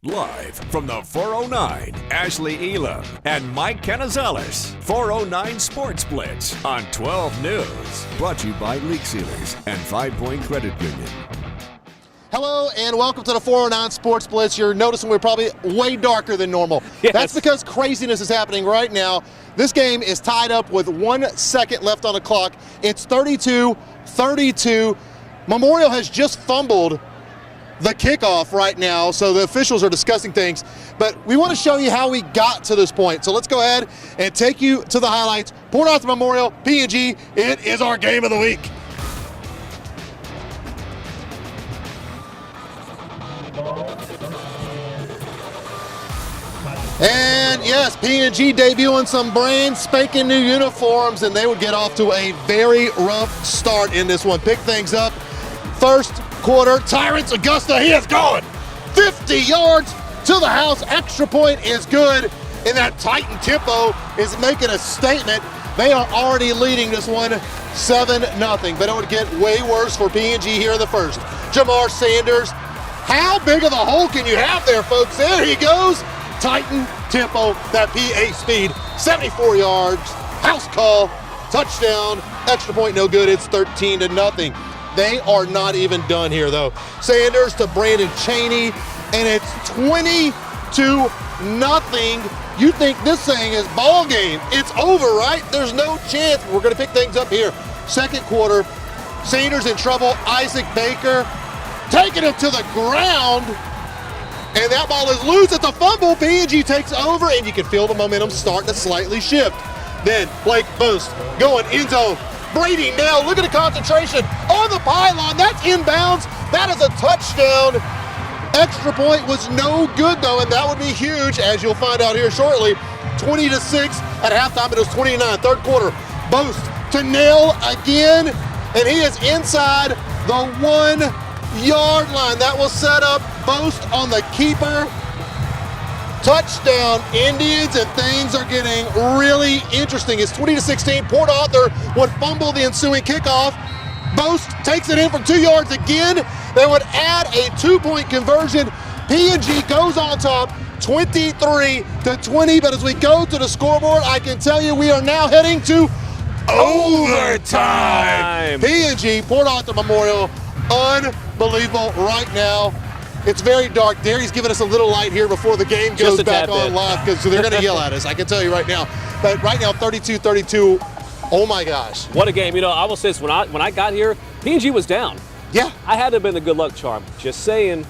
Live from the 409, Ashley Elam and Mike Canizales. 409 Sports Blitz on 12 News. Brought to you by Leak Sealers and 5 Point Credit Union. Hello and welcome to the 409 Sports Blitz. You're noticing we're probably way darker than normal. Yes. That's because craziness is happening right now. This game is tied up with 1 second left on the clock. It's 32-32. Memorial has just fumbled the kickoff right now, so the officials are discussing things. But we want to show you how we got to this point. So let's go ahead and take you to the highlights. Port Arthur Memorial, P&G, it is our game of the week. And yes, P&G debuting some brand spanking new uniforms, and they would get off to a very rough start in this one. Pick things up. First quarter, Tyrants Augusta, he is going 50 yards to the house. Extra point is good, and that Titan tempo is making a statement. They are already leading this one 7-0, but it would get way worse for P&G here in the first. Jamar Sanders, how big of a hole can you have there, folks? There he goes. Titan tempo, that PA speed, 74 yards, house call, touchdown, extra point no good. It's 13-0. They are not even done here though. Sanders to Brandon Cheney, and it's 20-0. You think this thing is ball game. It's over, right? There's no chance. We're gonna pick things up here. Second quarter, Sanders in trouble. Isaac Baker taking it to the ground, and that ball is loose. It's a fumble. P&G takes over, and you can feel the momentum starting to slightly shift. Then Blake Boost going end zone. Brady now, look at the concentration on the pylon. That's inbounds. That is a touchdown. Extra point was no good though, and that would be huge, as you'll find out here shortly. 20-6 at halftime. It was 29. Third quarter, Boost to nail again, and he is inside the 1 yard line. That will set up Boost on the keeper. Touchdown Indians, and things are getting really interesting. It's 20-16. Port Arthur would fumble the ensuing kickoff. Boost takes it in from 2 yards again. They would add a 2-point conversion. P&G goes on top 23-20, but as we go to the scoreboard, I can tell you we are now heading to overtime. P&G, Port Arthur Memorial, unbelievable right now. It's very dark. Derry's giving us a little light here before the game goes back on live, because they're going to yell at us, I can tell you right now. But right now, 32-32, oh my gosh. What a game. You know, I will say this, when I got here, P&G was down. Yeah. I had to have been the good luck charm. Just saying.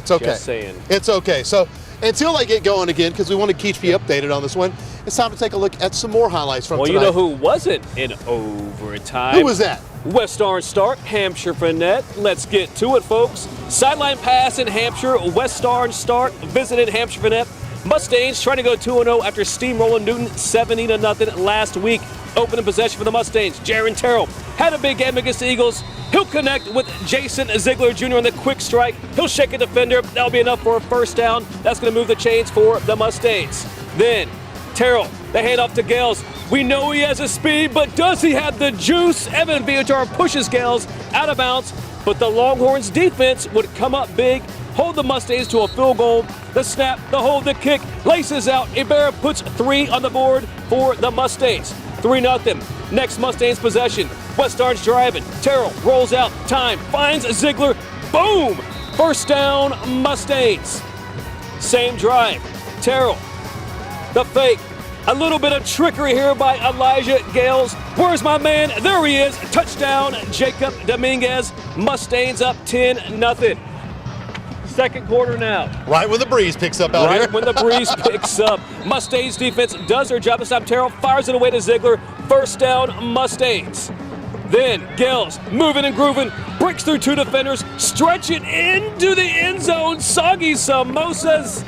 It's okay. Just saying. It's okay. So until I get going again, because we want to keep you updated on this one, it's time to take a look at some more highlights from tonight. Well, you know who wasn't in overtime? Who was that? West Orange start, Hampshire Finette. Let's get to it, folks. Sideline pass in Hampshire. West Orange start, visited Hampshire Finette. Mustangs trying to go 2-0 after steamrolling Newton 70-0 last week. Opening possession for the Mustangs. Jaron Terrell had a big game against the Eagles. He'll connect with Jason Ziegler Jr. on the quick strike. He'll shake a defender. That'll be enough for a first down. That's going to move the chains for the Mustangs. Then Terrell, the handoff to Gales. We know he has a speed, but does he have the juice? Evan Viatar pushes Gales out of bounds, but the Longhorns defense would come up big, hold the Mustangs to a field goal. The snap, the hold, the kick, laces out. Ibarra puts 3 on the board for the Mustangs. 3-0. Next Mustangs possession. West Orange driving. Terrell rolls out. Time finds Ziegler. Boom! First down, Mustangs. Same drive. Terrell. The fake. A little bit of trickery here by Elijah Gales. Where's my man? There he is. Touchdown, Jacob Dominguez. Mustangs up 10-0. Second quarter now. Right when the breeze picks up out here. Right when the breeze picks up. Mustangs defense does their job this time. Terrell fires it away to Ziegler. First down, Mustangs. Then Gales moving and grooving, breaks through 2 defenders, stretch it into the end zone. Soggy samosas.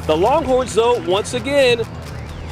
The Longhorns, though, once again,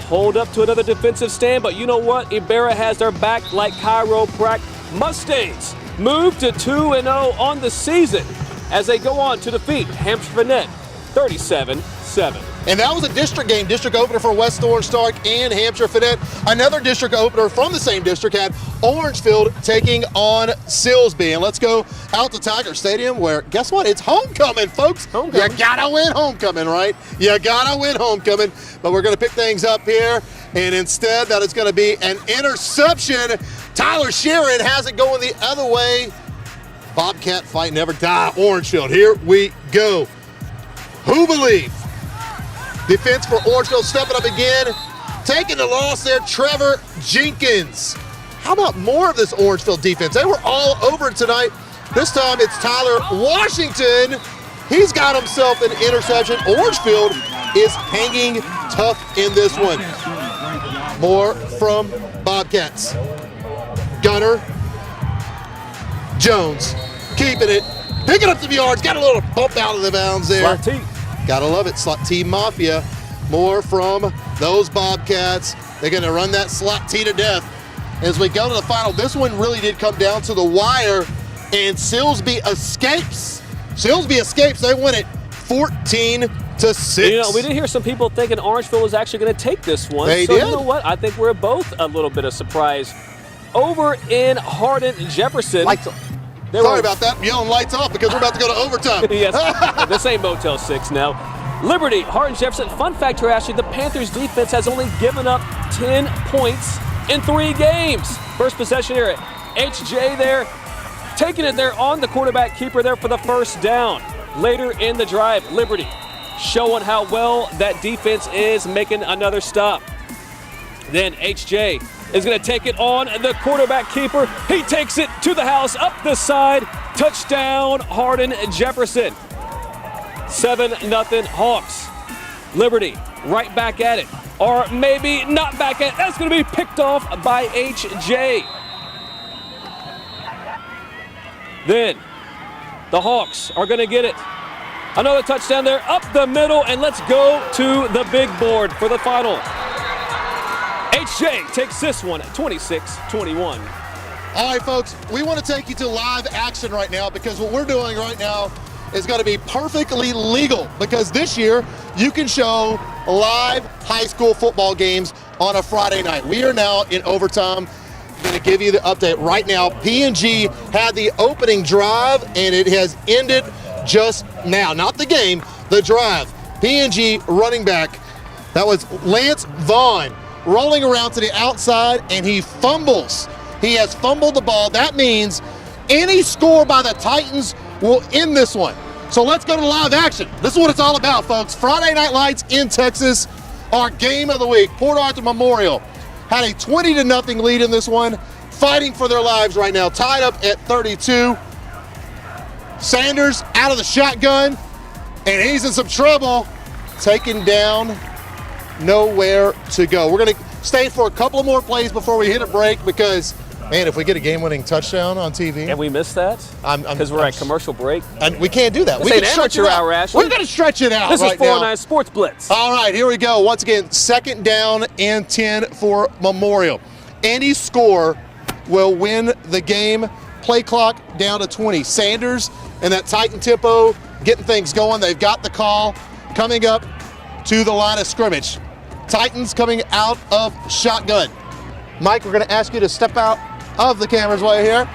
hold up to another defensive stand, but you know what? Ibarra has their back like chiropractic. Mustangs move to 2-0 on the season as they go on to defeat Hampshire Finette 37-7. And that was a district game, district opener for West Orange Stark and Hampshire Fannett. Another district opener from the same district had Orangefield taking on Silsbee. And let's go out to Tiger Stadium where, guess what? It's homecoming, folks. Homecoming. You gotta win homecoming, right? You gotta win homecoming. But we're gonna pick things up here. And instead, that is gonna be an interception. Tyler Sheeran has it going the other way. Bobcat fight never die. Orangefield, here we go. Who believe? Defense for Orangeville stepping up again. Taking the loss there, Trevor Jenkins. How about more of this Orangeville defense? They were all over it tonight. This time it's Tyler Washington. He's got himself an interception. Orangefield is hanging tough in this one. More from Bobcats. Gunner. Jones keeping it. Picking up some yards. Got a little bump out of the bounds there. Slot T. Gotta love it, slot T Mafia. More from those Bobcats. They're gonna run that slot T to death. As we go to the final, this one really did come down to the wire, and Silsbee escapes. Silsbee escapes, they win it 14-6. You know, we did hear some people thinking Orangeville was actually going to take this one. They so did. You know what? I think we're both a little bit of surprise. Over in Hardin Jefferson. Lights off. There Sorry were- about that, I'm yelling lights off because we're about to go to overtime. Yes, this ain't Motel 6 now. Liberty, Hardin Jefferson. Fun fact here, Ashley, the Panthers defense has only given up 10 points in 3 games. First possession here, HJ there, taking it there on the quarterback keeper there for the first down. Later in the drive, Liberty showing how well that defense is, making another stop. Then HJ is going to take it on the quarterback keeper. He takes it to the house, up the side. Touchdown, Hardin Jefferson. 7-0 Hawks. Liberty right back at it. Or maybe not back at it. That's going to be picked off by HJ. Then the Hawks are going to get it. Another touchdown there, up the middle, and let's go to the big board for the final. HJ takes this one at 26-21. All right, folks, we want to take you to live action right now because what we're doing right now is going to be perfectly legal because this year you can show live high school football games on a Friday night. We are now in overtime. I'm going to give you the update right now. P&G had the opening drive and it has ended just now. Not the game, the drive. P&G running back, that was Lance Vaughn, rolling around to the outside and he fumbles. He has fumbled the ball. That means any score by the Titans will end this one. So let's go to live action. This is what it's all about, folks. Friday Night Lights in Texas, our game of the week. Port Arthur Memorial had a 20-0 lead in this one, fighting for their lives right now, tied up at 32. Sanders out of the shotgun, and he's in some trouble, taken down, nowhere to go. We're gonna stay for a couple of more plays before we hit a break because, man, if we get a game-winning touchdown on TV. And we missed that because we're at commercial break. And we can't do that. This We ain't can stretch amateur it out. hour, Ashley. We're gonna stretch it out This right is 409 now. Sports Blitz. All right, here we go. Once again, second down and 10 for Memorial. Any score will win the game. Play clock down to 20. Sanders and that Titan tempo getting things going. They've got the call coming up to the line of scrimmage. Titans coming out of shotgun. Mike, we're going to ask you to step out of the cameras right here.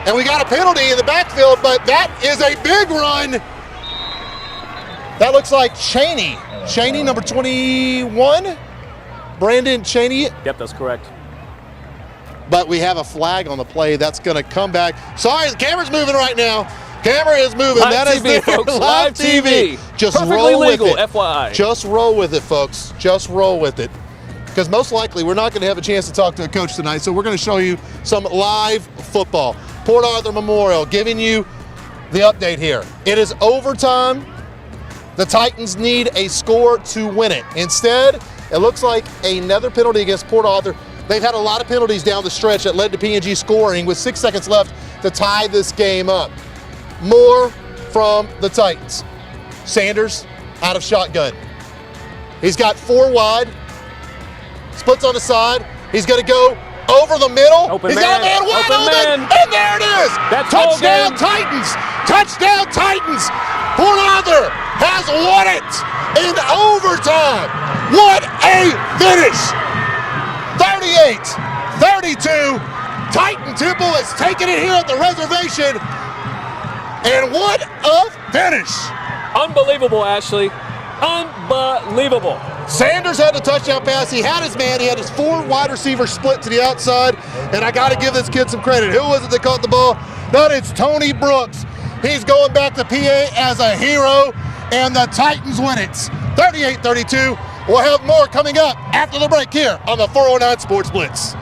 And we got a penalty in the backfield, but that is a big run. That looks like Cheney. Cheney, number 21. Brandon Cheney. Yep, that's correct. But we have a flag on the play. That's going to come back. Sorry, the camera's moving right now. Camera is moving. Live That is TV, there. folks. Live TV. Just Perfectly roll legal, with it. FYI. Just roll with it, folks. Just roll with it. Because most likely we're not going to have a chance to talk to a coach tonight, so we're going to show you some live football. Port Arthur Memorial giving you the update here. It is overtime. The Titans need a score to win it. Instead, it looks like another penalty against Port Arthur. They've had a lot of penalties down the stretch that led to P&G scoring with 6 seconds left to tie this game up. More from the Titans. Sanders out of shotgun. He's got 4 wide. Splits on the side. He's going to go over the middle. Open He's man. got a man wide Open open. man. And there it is. That's Touchdown ball game. Titans. Touchdown Titans. Port Arthur has won it. in overtime. What a finish! 38-32. Titan Temple is taking it here at the reservation. And what a finish! Unbelievable, Ashley. Unbelievable. Sanders had the touchdown pass. He had his man. He had his 4 wide receivers split to the outside. And I got to give this kid some credit. Who was it that caught the ball? That is Tony Brooks. He's going back to PA as a hero. And the Titans win it. 38-32. We'll have more coming up after the break here on the 409 Sports Blitz.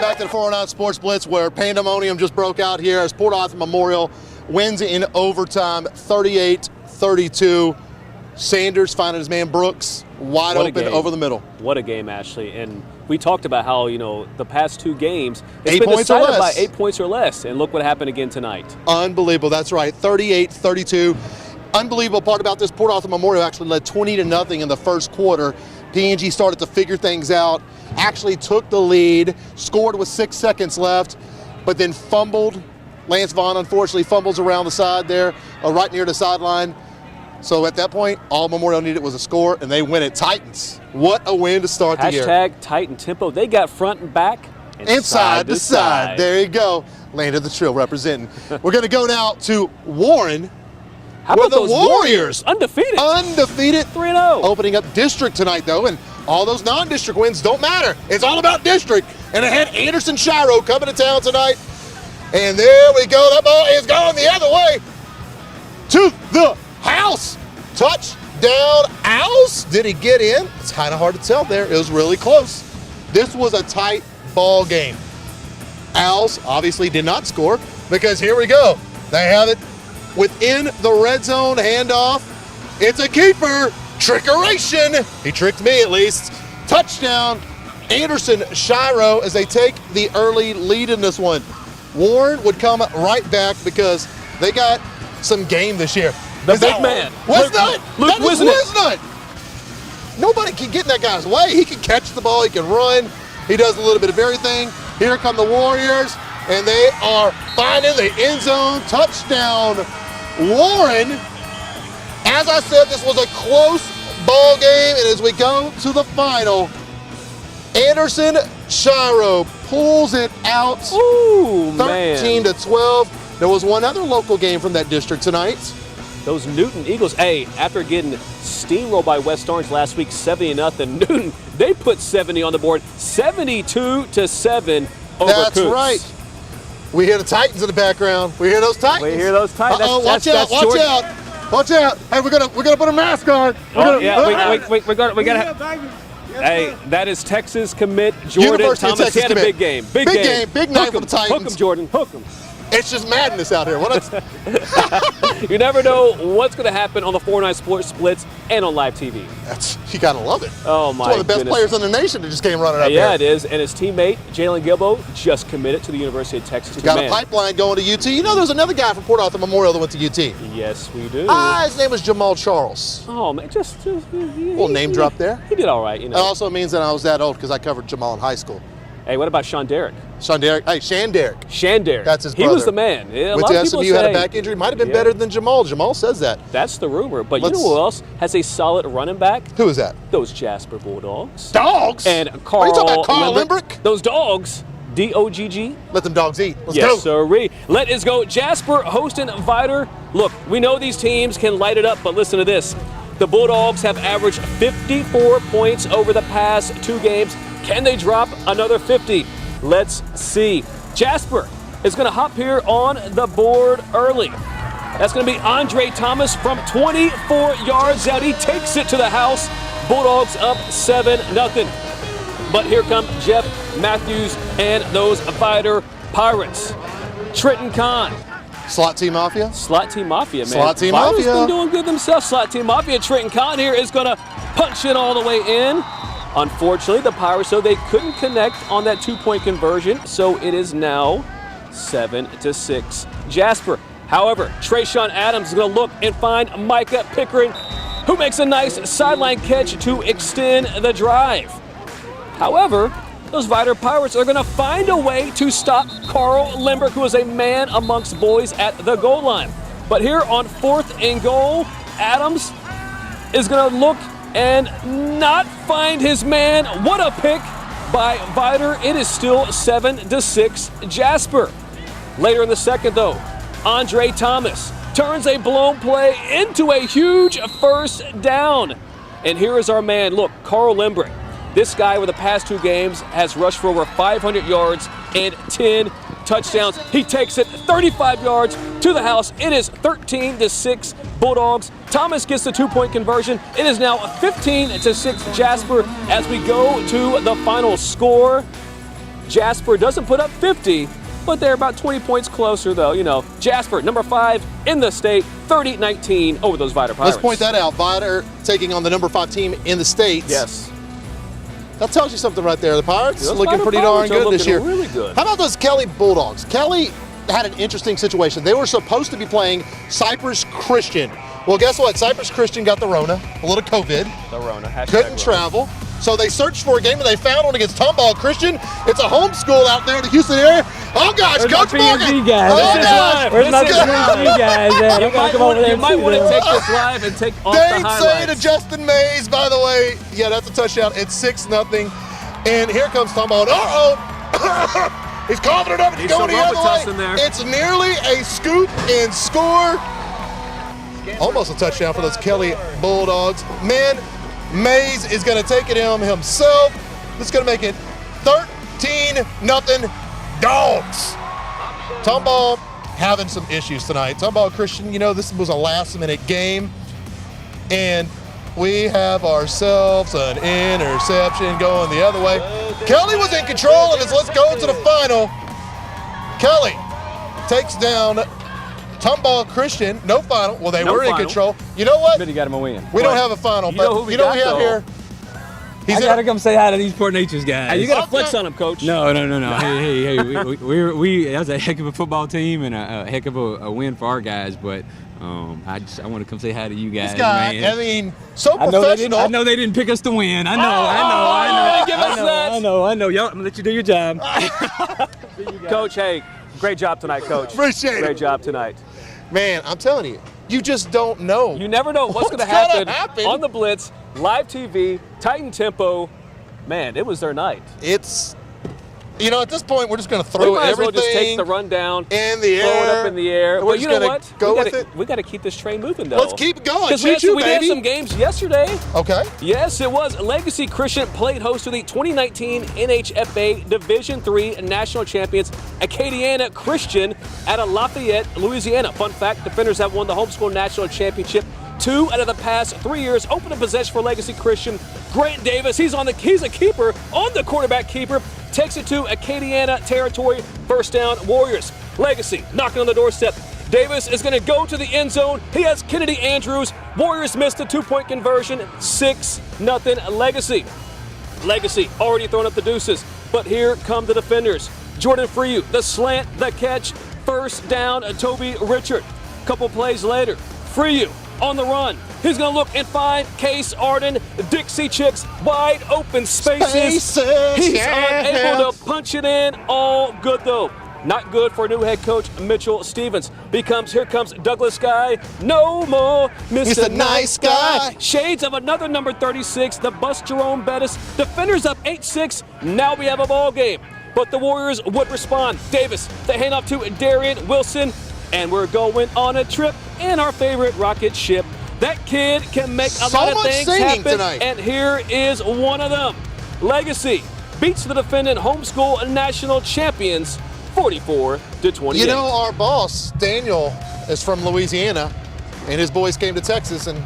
Back to the 409 Sports Blitz, where pandemonium just broke out here as Port Arthur Memorial wins in overtime, 38-32. Sanders finding his man Brooks wide open over the middle. What a game, Ashley. And we talked about how, the past 2 games, it's 8 been points or decided by less. 8 points or less. And look what happened again tonight. Unbelievable. That's right. 38-32. Unbelievable part about this, Port Arthur Memorial actually led 20-0 in the first quarter. PNG started to figure things out, actually took the lead, scored with 6 seconds left, but then fumbled. Lance Vaughn, unfortunately, fumbles around the side there, right near the sideline. So at that point, all Memorial needed was a score, and they win it. Titans, what a win to start the year. Hashtag Titan Tempo. They got front and back. And side to side. There you go. Land of the Trill representing. We're going to go now to Warren. How about the those Warriors? Undefeated. Undefeated. 3-0. Opening up district tonight, though, and all those non-district wins don't matter. It's all about district. And ahead, Anderson Shiro coming to town tonight. And there we go. That ball is going the other way to the house. Touchdown, Owls. Did he get in? It's kind of hard to tell there. It was really close. This was a tight ball game. Owls obviously did not score because here we go. They have it within the red zone handoff. It's a keeper. Trickeration. He tricked me at least. Touchdown, Anderson Shiro, as they take the early lead in this one. Warren would come right back because they got some game this year. The big man. Wisnut! Luke Wisnut! Nobody can get in that guy's way. He can catch the ball, he can run, he does a little bit of everything. Here come the Warriors, and they are finding the end zone. Touchdown, Warren. As I said, this was a close ball game, and as we go to the final, Anderson Shiro pulls it out. Ooh, 13 to 12. There was one other local game from that district tonight. Those Newton Eagles, hey, after getting steamrolled by West Orange last week, 70-0, Newton, they put 70 on the board, 72-7 over That's Cougs. right. We hear the Titans in the background. We hear those Titans. We hear those Titans. Uh-oh, watch out, watch out. Watch out. Hey, we're gonna put a mask on. We got Hey, that is Texas commit Jordan University of Thomas. Texas He had a commit. big game. Big night for the Titans. Hook him, Jordan. Hook him. It's just madness out here. You never know what's going to happen on the 409 Sports Blitz and on live TV. You gotta love it. Oh my! It's one of the best players in the nation that just came running out there. Yeah, it is. And his teammate Jalen Gilbo just committed to the University of Texas. You got a pipeline going to UT. You know, there's another guy from Port Arthur Memorial that went to UT. Yes, we do. His name was Jamal Charles. Oh man, just Little name drop there. He did all right, you know. It also means that I was that old because I covered Jamal in high school. Hey, what about Sean Derrick? Shan Derrick. That's his brother. He was the man. Yeah, Went to SMU, had a back injury. Might have been better than Jamal. Jamal says that. That's the rumor. But you know who else has a solid running back? Who is that? Those Jasper Bulldogs. Dogs? And Carl. Are you talking about Carl Limbrick? Those dogs. D-O-G-G. Let them dogs eat. Let's yes, go. sirree. Let us go. Jasper hosting Vider. Look, we know these teams can light it up, but listen to this. The Bulldogs have averaged 54 points over the past 2 games. Can they drop another 50? Let's see. Jasper is going to hop here on the board early. That's going to be Andre Thomas from 24 yards out. He takes it to the house. Bulldogs up 7-0. But here come Jeff Matthews and those Vider Pirates. Trenton Kahn. Slot Team Mafia? Slot Team Mafia, man. Slot Team Vider's Mafia. been doing good themselves. Slot Team Mafia. Trenton Kahn here is going to punch it all the way in. Unfortunately, the Pirates, so they couldn't connect on that 2-point conversion, so it is now 7-6 Jasper. However, Trayshawn Adams is going to look and find Micah Pickering, who makes a nice sideline catch to extend the drive. However, those Vider Pirates are going to find a way to stop Carl Limbrick, who is a man amongst boys at the goal line. But here on 4th and goal, Adams is going to look and not find his man. What a pick by Vider. It is still 7-6 Jasper. Later in the second, though, Andre Thomas turns a blown play into a huge first down. And here is our man. Look, Carl Limbrick. This guy over the past 2 games has rushed for over 500 yards and 10 touchdowns. He takes it 35 yards to the house. It is 13-6 Bulldogs. Thomas gets the 2-point conversion. It is now 15-6 Jasper as we go to the final score. Jasper doesn't put up 50, but they're about 20 points closer, though. You know, Jasper, number 5 in the state, 30-19 over those Vider Pirates. Let's point that out. Vider taking on the number 5 team in the state. Yes. That tells you something right there. The Pirates Those looking Vider pretty Pirates darn are good this year. really good. How about those Kelly Bulldogs? Kelly had an interesting situation. They were supposed to be playing Cypress Christian. Well, guess what? Cypress Christian got the Rona, a little COVID. The Rona. Hashtag Couldn't Rona. travel. So they searched for a game and they found one against Tomball Christian. It's a home school out there in the Houston area. Oh gosh, Where's Coach my Morgan! PNG guys? Oh gosh, Where's my PNG guys at? You might want to take this live and take off the Dane say highlights. to Justin Mays, by the way, yeah, that's a touchdown. It's 6-0. And here comes Tomball. Uh-oh. He's coughing it up and he's going the other way. in there. It's nearly a scoop and score. Almost a touchdown for those Kelly Bulldogs. Man, Mays is going to take it in himself. This is going to make it 13-0 Dogs. Tomball having some issues tonight. Tomball Christian, you know, this was a last-minute game. And we have ourselves an interception going the other way. Kelly was in control of this. Let's go to the final. Kelly takes down Tomball Christian. No final. Well, they were in control. You know what? But you got him a win. We don't have a final, You know but who we you know got, what we have though? here? I gotta come say hi to these Port Neches guys. Hey, you got to flex on them, Coach. No. Hey. That was a heck of a football team and a heck of a win for our guys. But I want to come say hi to you guys, This guy, man. I mean, so professional. I know they didn't pick us to win. I know. I know. Y'all, I'm gonna let you do your job. Coach, hey, great job tonight, Coach. Appreciate it. Great job tonight. Man, I'm telling you, you just don't know. You never know what's going to happen on the Blitz, live TV, Titan Tempo. Man, it was their night. It's, at this point, we're just going to throw we might as well everything just take the rundown, in the throw it air. up in the air. We're But just you know gonna what? go with it. We got to keep this train moving, though. Let's keep it going. Because we did have some games yesterday. Okay. Yes, it was. Legacy Christian played host to the 2019 NHFA Division III National Champions Acadiana Christian out of Lafayette, Louisiana. Fun fact, defenders have won the homeschool national championship 2 out of the past 3 years. Opening possession for Legacy Christian. Grant Davis, he's a keeper on the quarterback keeper. Takes it to Acadiana territory. First down, Warriors. Legacy knocking on the doorstep. Davis is going to go to the end zone. He has Kennedy Andrews. Warriors missed a 2-point conversion. 6-0 Legacy. Legacy already throwing up the deuces. But here come the defenders. Jordan Freyu, the slant, the catch. First down, Toby Richard. Couple plays later, Freyu on the run. He's going to look and find Case Arden. Dixie Chicks wide open spaces. He's unable to punch it in. All good, though. Not good for new head coach Mitchell Stevens. Here comes Douglas Guy. No more Mr. Nice Guy. Shades of another number 36, the bus Jerome Bettis. Defenders up 8-6. Now we have a ball game. But the Warriors would respond. Davis, the handoff to Darian Wilson. And we're going on a trip in our favorite rocket ship. That kid can make a lot of things happen. Tonight. And here is one of them. Legacy beats the defending homeschool national champions 44-28. Our boss, Daniel, is from Louisiana, and his boys came to Texas, and,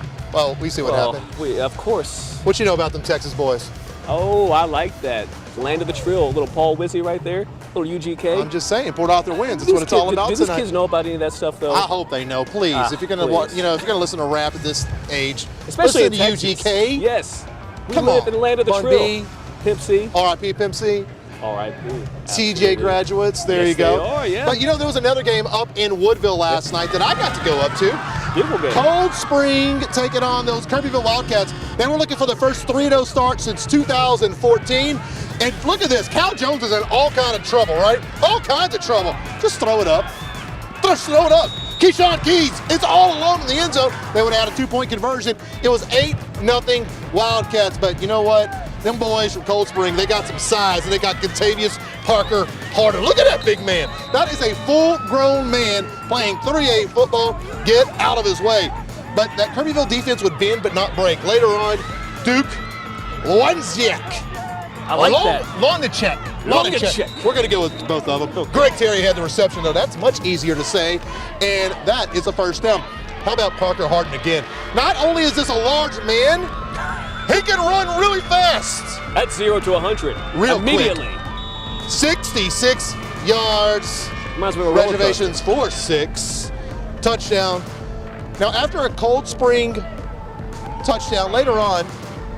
we see what happened. Of course. What you know about them Texas boys? Oh, I like that. Land of the Trill, little Paul Wizzy right there, little UGK. I'm just saying, Port Arthur wins. That's what it's all about do tonight. these kids know about any of that stuff, though? I hope they know. Please, if you're gonna, if you're gonna listen to rap at this age, especially listen to Texas. UGK. Yes, we Come live on. in the land of the Bun Trill. B. Pimp C. R.I.P. Pimp C. R.I.P. TJ graduates. There Yes, you go. they are, yeah. But there was another game up in Woodville last night that I got to go up to. Beautiful game. Cold Spring taking on those Kirbyville Wildcats. They were looking for the first 3-0 start since 2014. And look at this. Cal Jones is in all kind of trouble, right? All kinds of trouble. Just throw it up. Just throw it up. Keyshawn Keys, it's all alone in the end zone. They would add a 2-point conversion. It was 8-0 Wildcats. But you know what? Them boys from Cold Spring, they got some size, and they got Contavious Parker Harder. Look at that big man. That is a full-grown man playing 3A football. Get out of his way. But that Kirbyville defense would bend but not break. Later on, Duke Lonziak. I like that. Lonziak. We're going to go with both of them. Greg Terry had the reception, though. That's much easier to say, and that is a first down. How about Parker Harden again? Not only is this a large man, he can run really fast. That's 0 to 100. Immediately. Quick. 66 yards. Reminds me of a roller Reservations for 6. Touchdown. Now, after a Cold Spring touchdown, later on,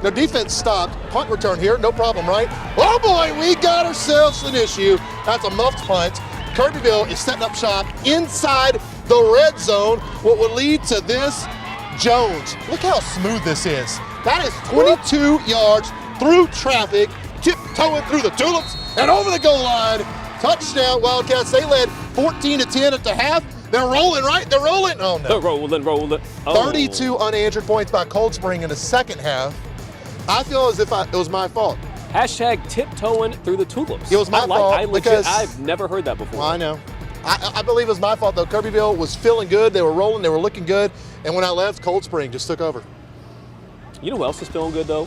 the defense stopped. Punt return here, no problem, right? Oh boy, we got ourselves an issue. That's a muffed punt. Kirbyville is setting up shop inside the red zone, what would lead to this. Jones, look how smooth this is. That is 22 yards through traffic, tiptoeing through the tulips and over the goal line. Touchdown, Wildcats. They led 14-10 at the half. They're rolling, right? They're rolling. Oh, no. They're rolling. Oh. 32 unanswered points by Cold Spring in the second half. I feel as if it was my fault. Hashtag tiptoeing through the tulips. It was my fault because I've never heard that before. Well, I know. I believe it was my fault, though. Kirbyville was feeling good. They were rolling. They were looking good. And when I left, Cold Spring just took over. You know who else is feeling good, though?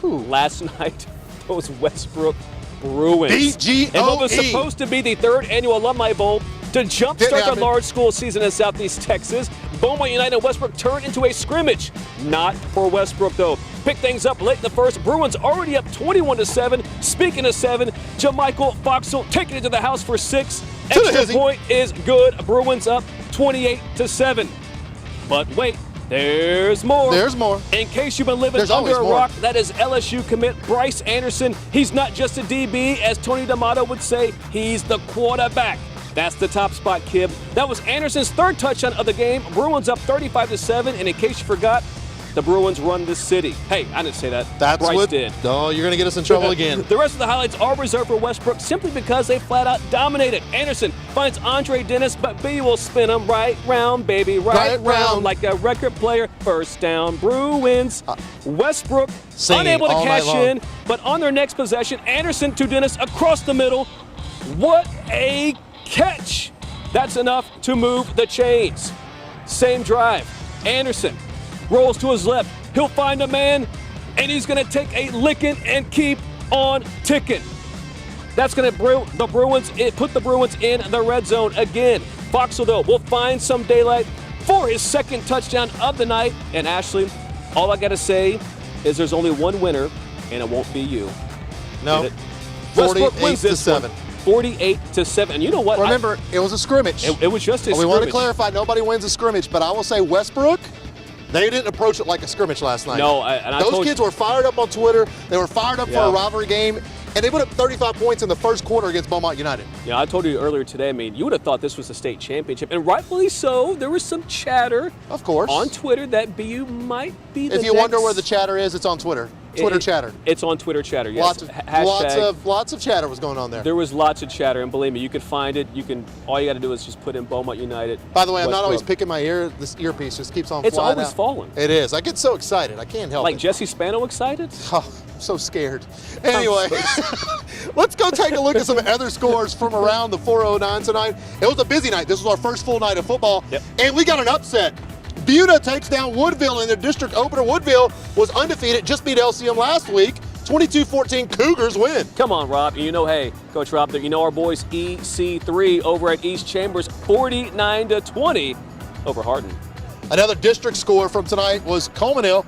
Who? Last night, those Westbrook Bruins. BGOE. And what was supposed to be the 3rd annual Alumni Bowl to jumpstart the large school season in Southeast Texas, Beaumont United and Westbrook turned into a scrimmage. Not for Westbrook, though. Pick things up late in the first. Bruins already up 21-7. Speaking of 7, Jamichael Foxell taking it to the house for 6. Extra point is good. Bruins up 28-7. But wait, There's more. There's more. In case you've been living There's under always a more. rock, that is LSU commit Bryce Anderson. He's not just a DB, as Tony D'Amato would say, he's the quarterback. That's the top spot, Kib. That was Anderson's third touchdown of the game. Bruins up 35-7, and in case you forgot, the Bruins run this city. Hey, I didn't say that. That's Bryce what. did. Oh, you're going to get us in trouble again. The rest of the highlights are reserved for Westbrook simply because they flat out dominated. Anderson finds Andre Dennis, but B will spin him right round, baby, right round like a record player. First down, Bruins. Westbrook unable to cash in, but on their next possession, Anderson to Dennis across the middle. What a catch! That's enough to move the chains. Same drive. Anderson rolls to his left. He'll find a man, and he's going to take a licking and keep on ticking. That's going to put the Bruins in the red zone again. Foxell, though, will find some daylight for his second touchdown of the night. And Ashley, all I got to say is there's only one winner, and it won't be you. No. Westbrook wins this 48-7. 48-7. And you know what? Remember, it was a scrimmage. It was just a We scrimmage. want to clarify, nobody wins a scrimmage, but I will say Westbrook, they didn't approach it like a scrimmage last night. No, those kids were fired up on Twitter. They were fired up for a rivalry game, and they put up 35 points in the first quarter against Beaumont United. Yeah, I told you earlier today, I mean, you would have thought this was a state championship, and rightfully so. There was some chatter, of course, on Twitter that BU might be the If you wonder where the chatter is, it's on Twitter. Twitter chatter. It's on Twitter chatter, yes. Lots of chatter was going on there. There was lots of chatter, and believe me, you could find it. All you got to do is just put in Beaumont United. By the way, I'm not always picking my ear. This earpiece just keeps on flying out. It's always falling. It is. I get so excited. I can't help it. Like Jesse Spano excited? Oh, I'm so scared. Anyway, let's go take a look at some other scores from around the 409 tonight. It was a busy night. This was our first full night of football, and we got an upset. Buda takes down Woodville in their district opener. Woodville was undefeated, just beat LCM last week. 22-14 Cougars win. Come on, Rob. You know, hey, Coach Rob, you know our boys EC3 over at East Chambers, 49-20 over Hardin. Another district score from tonight was Coleman Hill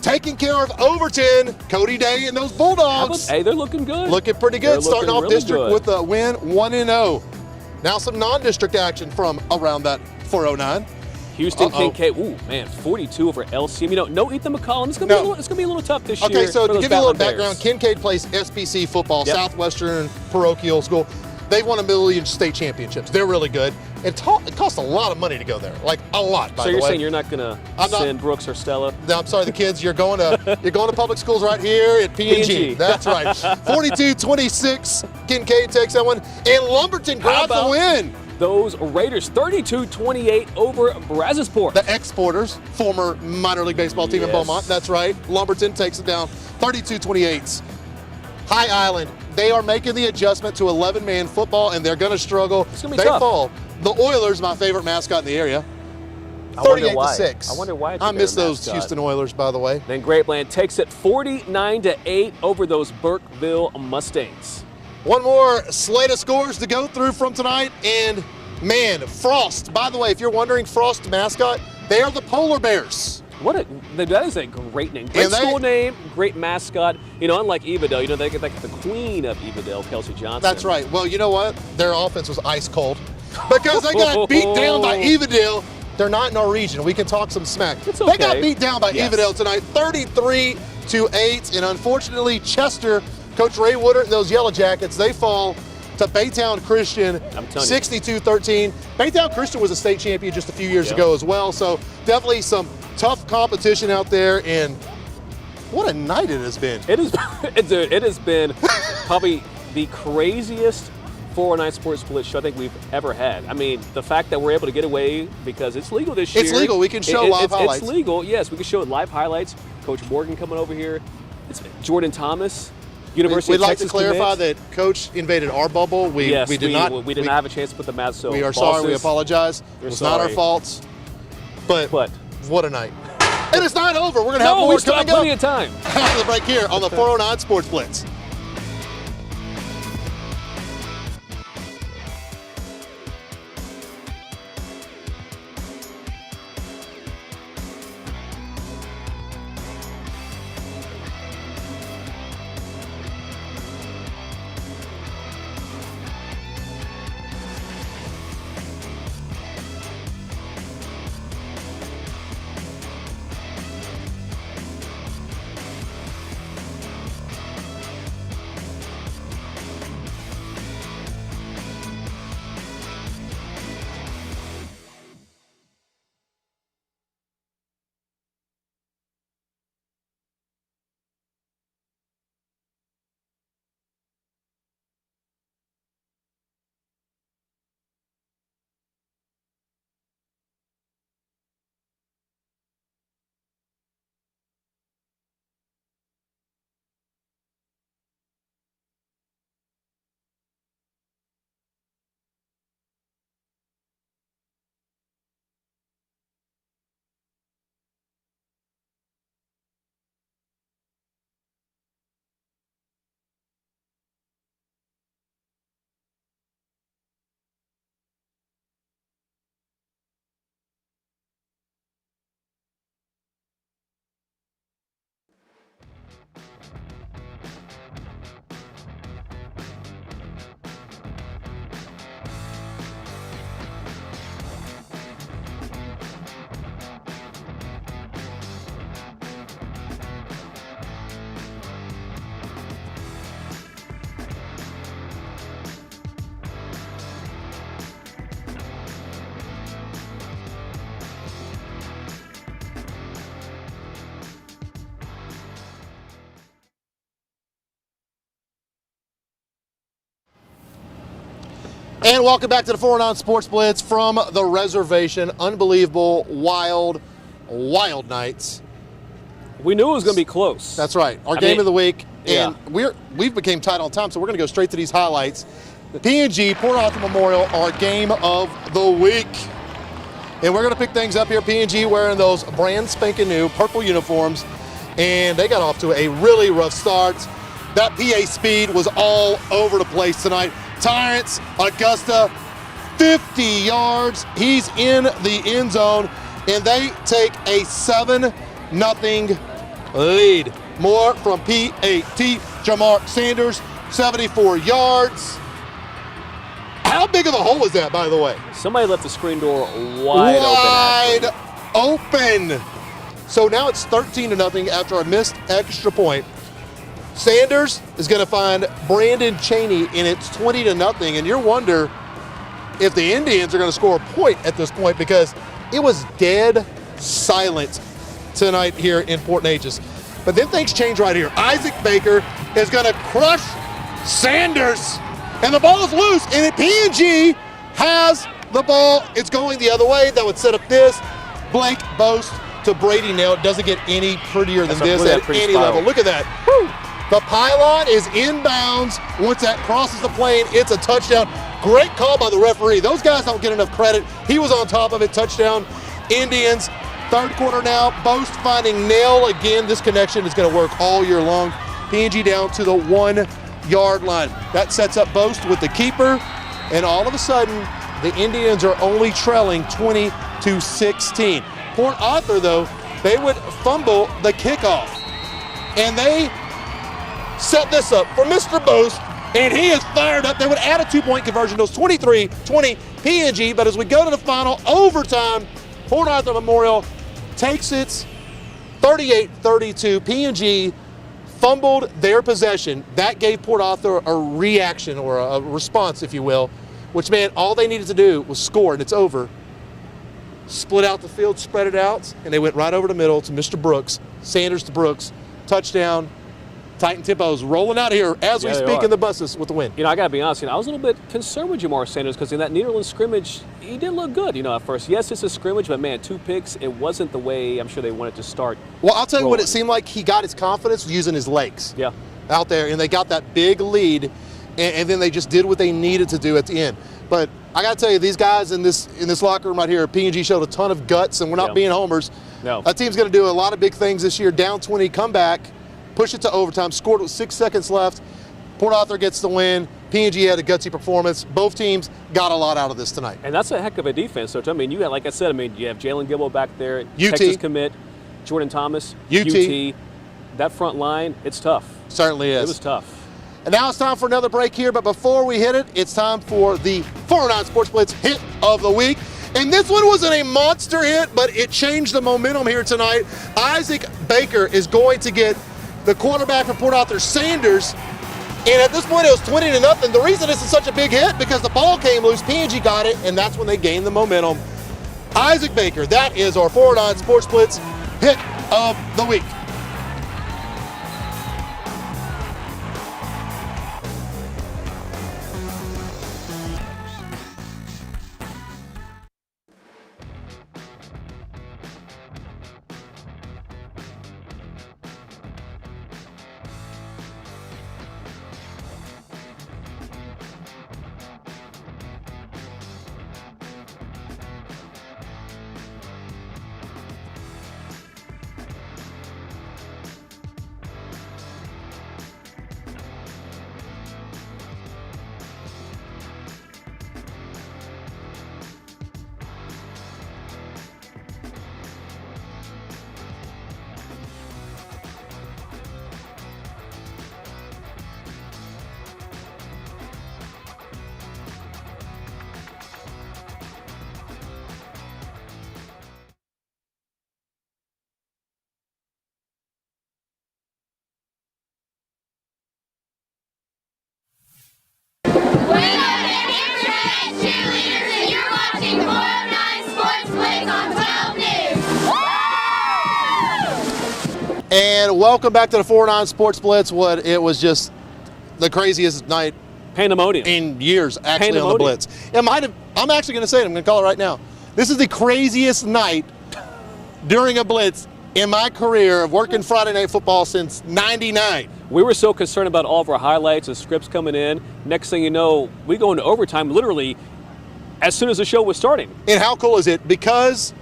taking care of Overton. Cody Day and those Bulldogs. Hey, they're looking good. Looking pretty good. Starting off really district good with a win, 1-0. Now some non-district action from around that 409. Houston Kincaid, ooh, man, 42 over LCM. You know, no Ethan McCollum. It's gonna be a little tough this year. Okay, so to give you a little Bears. background, Kincaid plays SBC football, Southwestern Parochial School. They've won a million state championships. They're really good. It costs a lot of money to go there, like a lot. By So the you're way. saying you're not gonna send Brooks or Stella? No, I'm sorry, the kids. You're going to public schools right here at P&G. That's right. 42-26. Kincaid takes that one, and Lumberton grabs the win. Those Raiders, 32-28 over Brazosport. The Exporters, former minor league baseball team in Beaumont. That's right. Lumberton takes it down, 32-28. High Island, they are making the adjustment to 11-man football, and they're going to struggle. It's gonna be they tough. fall. The Oilers, my favorite mascot in the area, 38-6. I wonder why. I miss those Houston Oilers, by the way. Then Great Bland takes it 49-8 over those Burkeville Mustangs. One more slate of scores to go through from tonight, and man, Frost. By the way, if you're wondering, Frost mascot, they are the Polar Bears. That is a great name. Great school name, great mascot. You know, unlike Evadale, you know, they get like the queen of Evadale, Kelsey Johnson. That's right. Well, you know what? Their offense was ice cold because they got beat down by Evadale. They're not Norwegian. We can talk some smack. It's okay. They got beat down by Evadale tonight, 33-8, and unfortunately, Chester, Coach Ray Woodard and those Yellow Jackets, they fall to Baytown Christian, 62-13. Baytown Christian was a state champion just a few years ago as well, so definitely some tough competition out there, and what a night it has been. It has been probably the craziest 409 Sports Split show I think we've ever had. I mean, the fact that we're able to get away because it's legal this year. It's legal. We can show live highlights. It's legal. Yes, we can show live highlights. Coach Morgan coming over here. It's Jordan Thomas. University We'd of like Texas to clarify commit. that Coach invaded our bubble. We did not have a chance to put the mask. So we are sorry. We apologize. It's not our fault. But what a night! And it's not over. We're gonna have more we still have coming plenty up of time. after the break here on the 409 Sports Blitz. And welcome back to the 409 Sports Blitz from the reservation. Unbelievable, wild nights. We knew it was going to be close. That's right. Our game of the week. And yeah. we've became tight on time, so we're going to go straight to these highlights. P&G, Port Arthur Memorial, our game of the week. And we're going to pick things up here. P&G wearing those brand spanking new purple uniforms. And they got off to a really rough start. That PA speed was all over the place tonight. Tyrants, Augusta, 50 yards. He's in the end zone, and they take a 7-0 lead. More from PAT. Jamar Sanders, 74 yards. How big of a hole was that, by the way? Somebody left the screen door wide open. So now it's 13-0 after a missed extra point. Sanders is going to find Brandon Cheney, and it's 20-0. And you wonder if the Indians are going to score a point at this point, because it was dead silent tonight here in Port Neches. But then things change right here. Isaac Baker is going to crush Sanders, and the ball's loose, and P&G has the ball. It's going the other way. That would set up this. Blake Boast to Brady Nail. It doesn't get any prettier than this at any level. Look at that. Woo. The pylon is inbounds. Once that crosses the plane, it's a touchdown. Great call by the referee. Those guys don't get enough credit. He was on top of it. Touchdown, Indians. Third quarter now. Boast finding Nail again. This connection is going to work all year long. P&G down to the 1-yard line. That sets up Boast with the keeper. And all of a sudden, the Indians are only trailing 20-16. Port Arthur, though, they would fumble the kickoff. And they set this up for Mr. Boast, and he is fired up. They would add a 2-point conversion. It was 23-20 P&G, but as we go to the final overtime, Port Arthur Memorial takes it 38-32. P&G fumbled their possession. That gave Port Arthur a reaction, or a response, if you will, which meant all they needed to do was score, and it's over. Split out the field, spread it out, and they went right over the middle to Mr. Brooks. Sanders to Brooks. Touchdown. Titan Tempo's rolling out here as we speak in the buses with the win. I got to be honest, I was a little bit concerned with Jamar Sanders, because in that Nederland scrimmage, he didn't look good, at first. Yes, it's a scrimmage, but man, 2 picks, it wasn't the way I'm sure they wanted to start. Well, I'll tell you what it seemed like. He got his confidence using his legs out there, and they got that big lead, and then they just did what they needed to do at the end. But I got to tell you, these guys in this locker room right here, P&G showed a ton of guts, and we're not being homers. No. That team's going to do a lot of big things this year. Down 20, come back, push it to overtime, scored with 6 seconds left. Port Arthur gets the win. P&G had a gutsy performance. Both teams got a lot out of this tonight. And that's a heck of a defense. So, you have, like I said, you have Jalen Gilbo back there, UT. Texas commit, Jordan Thomas, UT. That front line, it's tough. Certainly is. It was tough. And now it's time for another break here, but before we hit it, it's time for the 409 Sports Blitz hit of the week. And this one wasn't a monster hit, but it changed the momentum here tonight. Isaac Baker is going to get the quarterback for Port Arthur, Sanders, and at this point it was 20-0. The reason this is such a big hit, because the ball came loose, P&G got it, and that's when they gained the momentum. Isaac Baker, that is our 409 Sports Blitz hit of the week. And welcome back to the 409 Sports Blitz. It was just the craziest night Pandemonium. in years, actually, on the Pandemonium. Blitz. I'm actually going to say it. I'm going to call it right now. This is the craziest night during a Blitz in my career of working Friday Night Football since '99. We were so concerned about all of our highlights and scripts coming in. Next thing you know, we go into overtime literally as soon as the show was starting. And how cool is it? Because,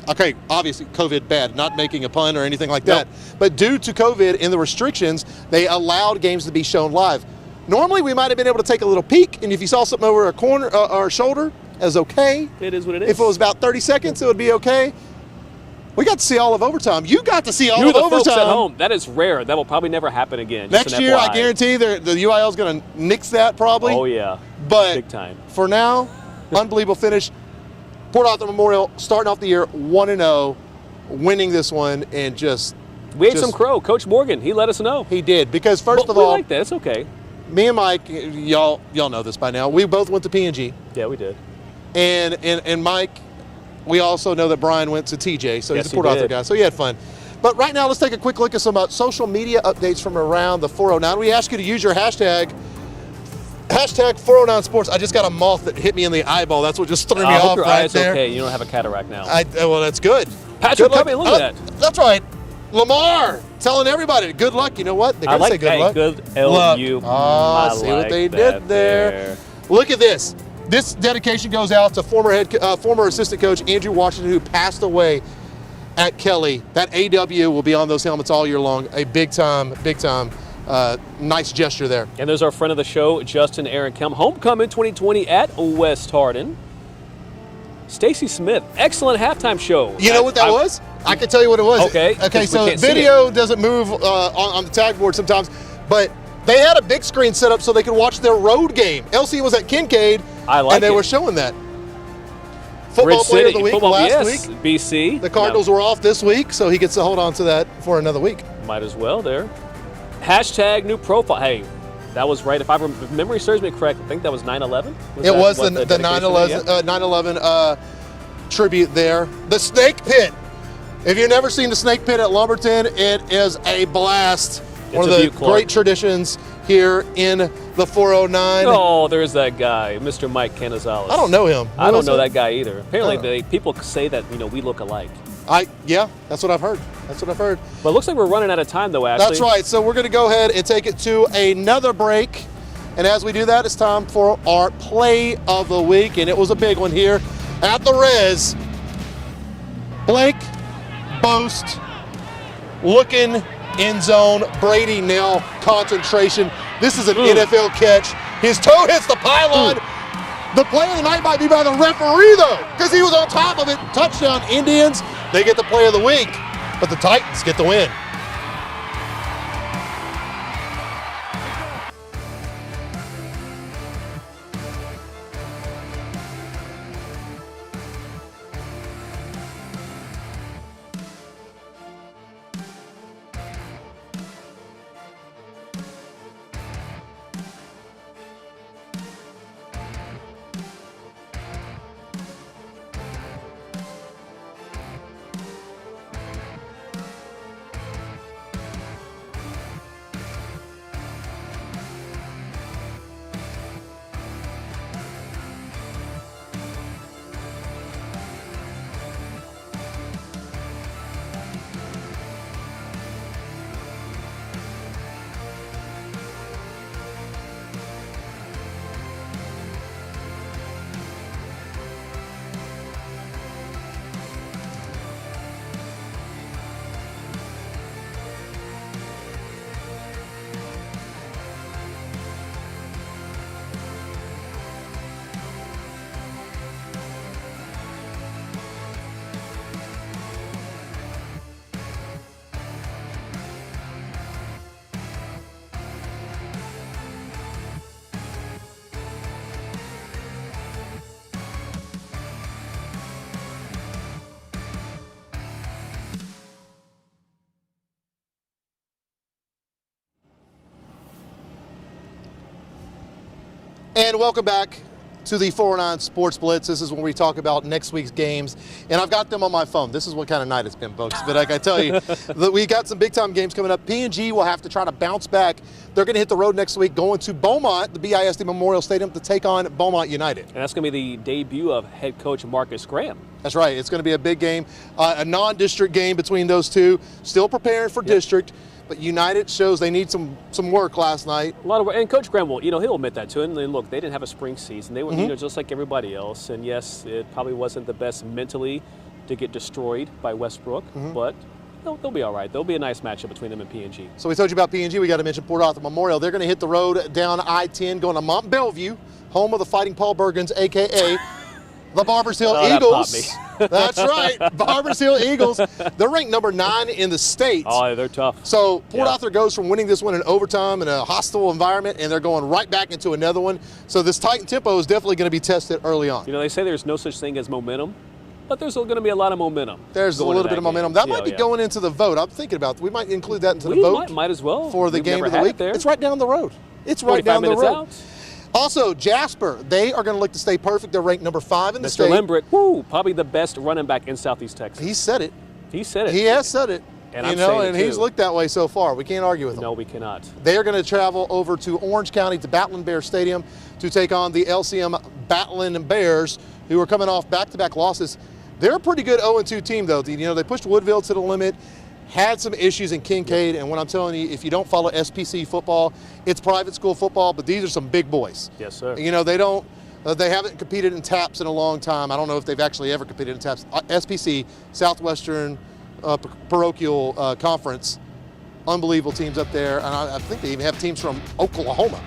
okay, obviously COVID bad, not making a pun or anything like that. But due to COVID and the restrictions, they allowed games to be shown live. Normally, we might have been able to take a little peek, and if you saw something over a corner or a shoulder, it was okay. It is what it is. If it was about 30 seconds, it would be okay. We got to see all of overtime. You got to see all You, of the overtime. folks at home, that is rare. That will probably never happen again. Just Next an year, I FYI. guarantee the UIL is going to nix that probably. Oh, yeah. But Big time. for now, unbelievable finish. Port Arthur Memorial starting off the year 1-0, winning this one, and just We ate some crow. Coach Morgan, he let us know. he did. Because first But of we all, like that. It's okay. me and Mike, y'all know this by now. We both went to P&G, Yeah, we did. and Mike, we also know that Brian went to TJ, so Yes, he's a he Port Arthur did. guy. So he had fun. But right now, let's take a quick look at some social media updates from around the 409. We ask you to use your hashtag 409Sports. I just got a moth that hit me in the eyeball. That's what just threw me I hope off your right eye's there. okay. You don't have a cataract now. Well, that's good. Patrick Good luck. Cummings, look at that. That's right. Lamar telling everybody, good luck. You know what? They I gotta like say good that. luck. Good Luck. LU. Oh, I see what like they that did there. Look at this. This dedication goes out to former assistant coach Andrew Washington, who passed away at Kelly. That AW will be on those helmets all year long. A big time, nice gesture there. And there's our friend of the show, Justin Aaron Kelm. Homecoming 2020 at West Hardin. Stacy Smith, excellent halftime show. You know what that was? I can tell you what it was. Okay, Okay, 'cause we so can't see video doesn't move on the tag board sometimes, but they had a big screen set up so they could watch their road game. LC was at Kincaid, I like and they it. were showing that. Football Ridge player City, of the week football, last yes, week. BC. The Cardinals were off this week, so he gets to hold on to that for another week. Might as well there. Hashtag new profile. Hey, that was right. If memory serves me correct, I think that was 9/11. It was the 9/11 tribute there. The Snake Pit. If you've never seen the Snake Pit at Lumberton, it is a blast. One of a the beaut, Clark. great traditions here in the 409. Oh, there's that guy, Mr. Mike Canizales. I don't know him. I Who don't is know it? that guy either. Apparently, Oh. people say that we look alike. Yeah, that's what I've heard. But it looks like we're running out of time, though, Ashley. That's right. So we're going to go ahead and take it to another break. And as we do that, it's time for our play of the week. And it was a big one here at the Res. Blake Boast looking end zone. Brady now concentration. This is an NFL catch. His toe hits the pylon. The play of the night might be by the referee, though, because he was on top of it. Touchdown, Indians. They get the play of the week, but the Titans get the win. And welcome back to the 409 Sports Blitz. This is when we talk about next week's games, and I've got them on my phone. This is what kind of night it's been, folks. But like I tell you, we got some big-time games coming up. P&G will have to try to bounce back. They're going to hit the road next week, going to Beaumont, the BISD Memorial Stadium, to take on Beaumont United. And that's going to be the debut of head coach Marcus Graham. That's right. It's going to be a big game, a non-district game between those two. Still preparing for district. But United shows they need some work last night. A lot of work, and Coach Graham will, he'll admit that too. And look, they didn't have a spring season. They were, just like everybody else. And yes, it probably wasn't the best mentally to get destroyed by Westbrook, but they'll be all right. There'll be a nice matchup between them and P&G. So we told you about P&G. We got to mention Port Arthur Memorial. They're going to hit the road down I-10, going to Mont Bellevue, home of the Fighting Paul Bergens, a.k.a. the Barbers Hill Eagles. That's right, Barbers Hill Eagles. They're ranked number 9 in the state. Oh, they're tough. So Port Arthur goes from winning this one in overtime in a hostile environment, and they're going right back into another one. So this Titan tempo is definitely going to be tested early on. They say there's no such thing as momentum, but there's going to be a lot of momentum. There's a little bit of momentum. That might be going into the vote. I'm thinking about, we might include that into the vote. Might as well. For the game of the week. It's right down the road. It's right down the road. Out. Also, Jasper, they are going to look to stay perfect. They're ranked number 5 in the state. Mr. Lembrick, probably the best running back in Southeast Texas. He said it. He said it. He has said it. And I'm saying it too. He's looked that way so far. We can't argue with him. No, we cannot. They are going to travel over to Orange County to Battling Bear Stadium to take on the LCM Battling Bears, who are coming off back-to-back losses. They're a pretty good 0-2 team, though. They pushed Woodville to the limit, had some issues in Kincaid, and what I'm telling you, if you don't follow SPC football, it's private school football, but these are some big boys. Yes, sir. They haven't competed in TAPS in a long time. I don't know if they've actually ever competed in TAPS. SPC, Southwestern Parochial Conference, unbelievable teams up there, and I think they even have teams from Oklahoma.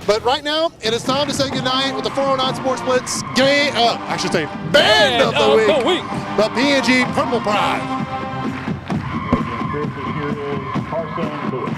But right now, it is time to say goodnight with the 409 Sports Blitz game. I should say band of the week. The P&G Purple Pride. Here is Carson Lewis.